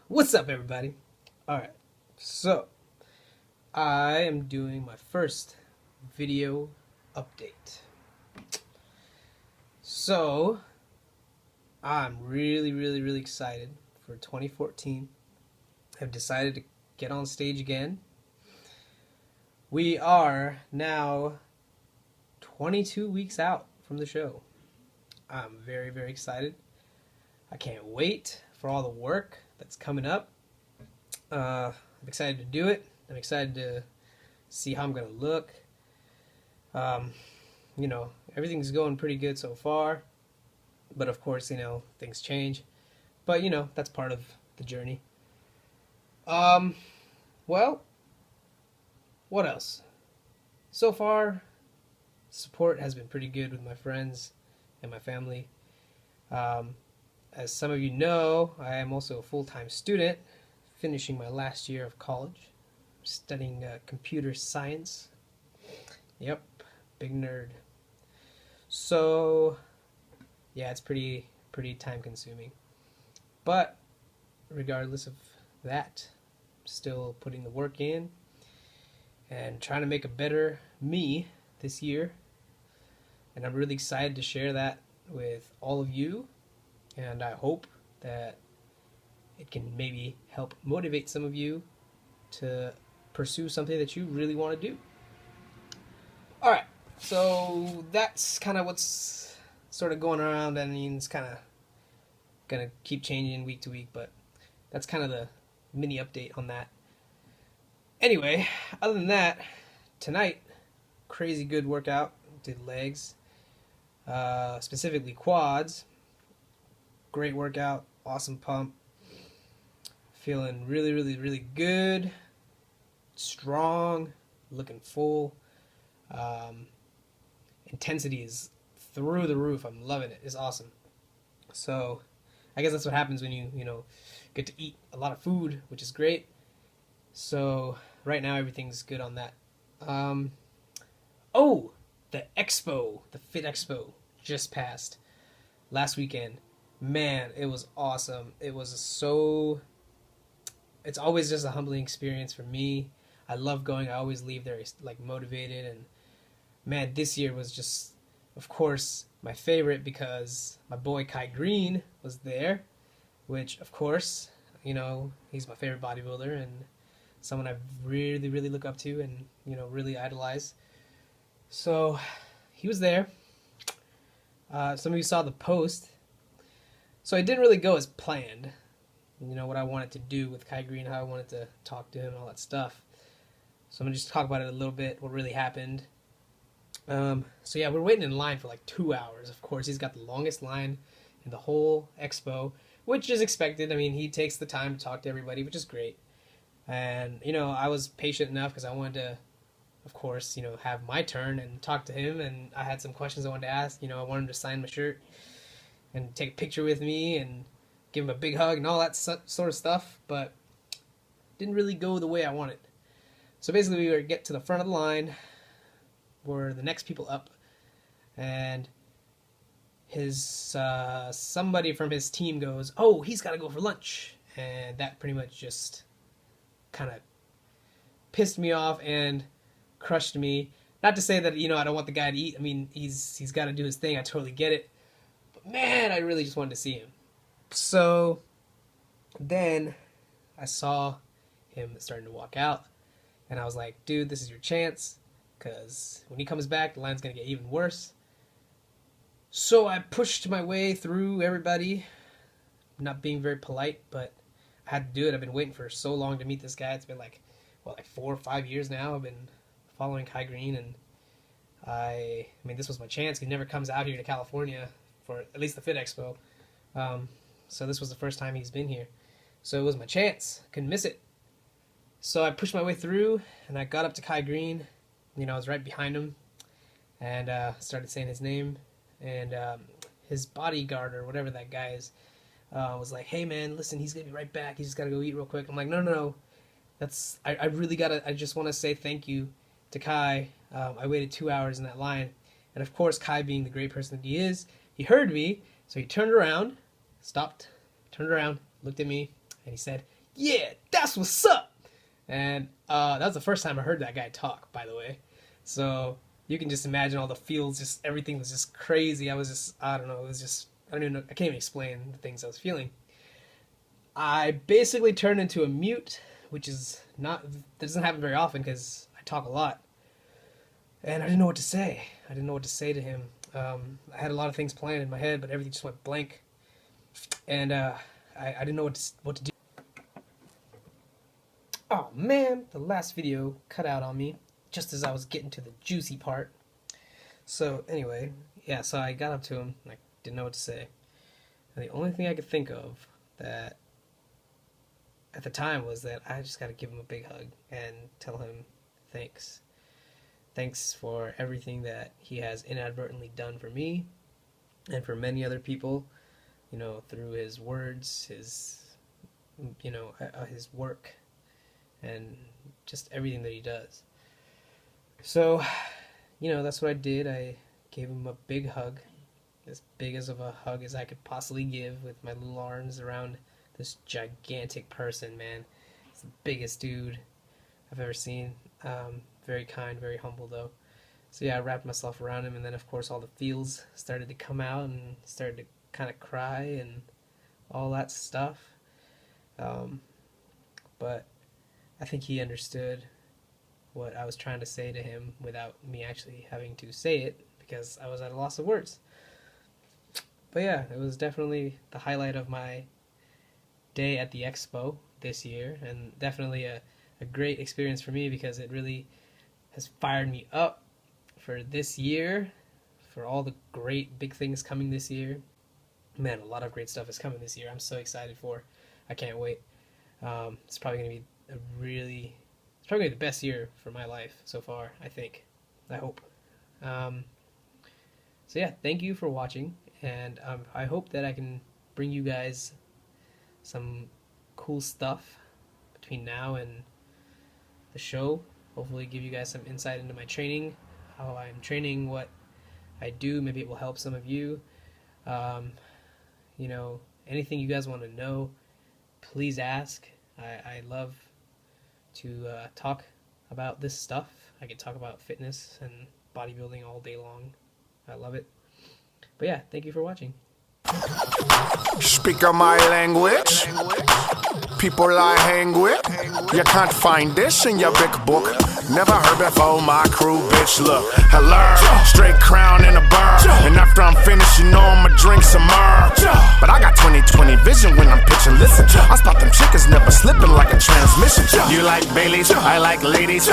What's up, everybody? Alright, so I am doing my first video update. So I'm really excited for 2014. I've decided to get on stage again. We are now 22 weeks out from the show. I'm very excited. I can't wait for all the work that's coming up. I'm excited to do it. I'm excited to see how I'm going to look. Everything's going pretty good so far. But of course, things change. But, that's part of the journey. Well, what else? So far, support has been pretty good with my friends and my family. As some of you know, I am also a full-time student, finishing my last year of college, studying computer science. Yep, big nerd. So, yeah, it's pretty time-consuming. But regardless of that, I'm still putting the work in and trying to make a better me this year. And I'm really excited to share that with all of you. And I hope that it can maybe help motivate some of you to pursue something that you really want to do. Alright, so that's kind of what's sort of going around. I mean, it's kind of going to keep changing week to week, but that's kind of the mini update on that. Anyway, other than that, tonight, crazy good workout. Did legs, specifically quads. Great workout, awesome pump, feeling really good, strong, looking full. Intensity is through the roof. I'm loving it. It's awesome. So I guess that's what happens when you get to eat a lot of food, which is great. So right now everything's good on that. Oh, the expo, the Fit Expo just passed last weekend. Man, it was awesome. It's always just a humbling experience for me. I love going. I always leave there motivated, and man, this year was just, of course, my favorite because my boy Kai Green was there, which of course, he's my favorite bodybuilder and someone I really look up to and really idolize. So he was there. Some of you saw the post. So it didn't really go as planned, what I wanted to do with Kai Green, how I wanted to talk to him, all that stuff. So I'm going to just talk about it a little bit, what really happened. So yeah, we're waiting in line for like 2 hours. Of course, he's got the longest line in the whole expo, which is expected. I mean, he takes the time to talk to everybody, which is great. And, I was patient enough because I wanted to, of course, have my turn and talk to him. And I had some questions I wanted to ask. I wanted him to sign my shirt and take a picture with me and give him a big hug and all that sort of stuff, but didn't really go the way I wanted. So basically we were get to the front of the line, we're the next people up, and his somebody from his team goes, oh, he's got to go for lunch, and that pretty much just kind of pissed me off and crushed me. Not to say that, I don't want the guy to eat. I mean, he's got to do his thing. I totally get it. Man, I really just wanted to see him. So then I saw him starting to walk out, and I was like, dude, this is your chance, because when he comes back, the line's going to get even worse. So I pushed my way through everybody, not being very polite, but I had to do it. I've been waiting for so long to meet this guy. It's been like 4 or 5 years now. I've been following Kai Green, and I mean, this was my chance. He never comes out here to California for at least the Fit Expo. So this was the first time he's been here. So it was my chance. Couldn't miss it. So I pushed my way through, and I got up to Kai Green. I was right behind him, and started saying his name. And his bodyguard, or whatever that guy is, was like, hey man, listen, he's gonna be right back. He's just gotta go eat real quick. I'm like, no, no, no. I really gotta. I just want to say thank you to Kai. I waited 2 hours in that line, and of course, Kai, being the great person that he is, he heard me, so he turned around, stopped, turned around, looked at me, and he said, "Yeah, that's what's up." And that was the first time I heard that guy talk, by the way. So you can just imagine all the feels, just everything was just crazy. I was just, I don't know, it was just, I don't even know, I can't even explain the things I was feeling. I basically turned into a mute, which is not, that doesn't happen very often because I talk a lot. And I didn't know what to say. I didn't know what to say to him. I had a lot of things planned in my head, but everything just went blank. And I didn't know what to do. Oh man, the last video cut out on me just as I was getting to the juicy part. So anyway, yeah, so I got up to him and I didn't know what to say. And the only thing I could think of that at the time was that I just got to give him a big hug and tell him thanks. Thanks for everything that he has inadvertently done for me and for many other people, you know, through his words, his, you know, his work, and just everything that he does. So, you know, that's what I did. I gave him a big hug, as big as of a hug as I could possibly give, with my little arms around this gigantic person, man. He's the biggest dude I've ever seen. Very kind, very humble though. So yeah, I wrapped myself around him, and then of course all the feels started to come out and started to kind of cry and all that stuff. But I think he understood what I was trying to say to him without me actually having to say it, because I was at a loss of words. But yeah, it was definitely the highlight of my day at the expo this year, and definitely a great experience for me, because it really has fired me up for this year, for all the great big things coming this year. Man, a lot of great stuff is coming this year. I'm so excited for. I can't wait. It's probably going to be it's probably the best year for my life so far, I think. I hope. So yeah, thank you for watching, and I hope that I can bring you guys some cool stuff between now and the show. Hopefully give you guys some insight into my training, how I'm training, what I do. Maybe it will help some of you. You know, anything you guys want to know, please ask. I love to talk about this stuff. I can talk about fitness and bodybuilding all day long. I love it. But yeah, thank you for watching. Speak of my language, people I hang with. You can't find this in your big book. Never heard before my crew, bitch, look. Hello, straight crown in a bar. And after I'm finished, you know I'ma drink some more. But I got 20/20 vision when I'm pitching. Listen, I spot them chickens never slipping like a transmission. You like Baileys, I like ladies.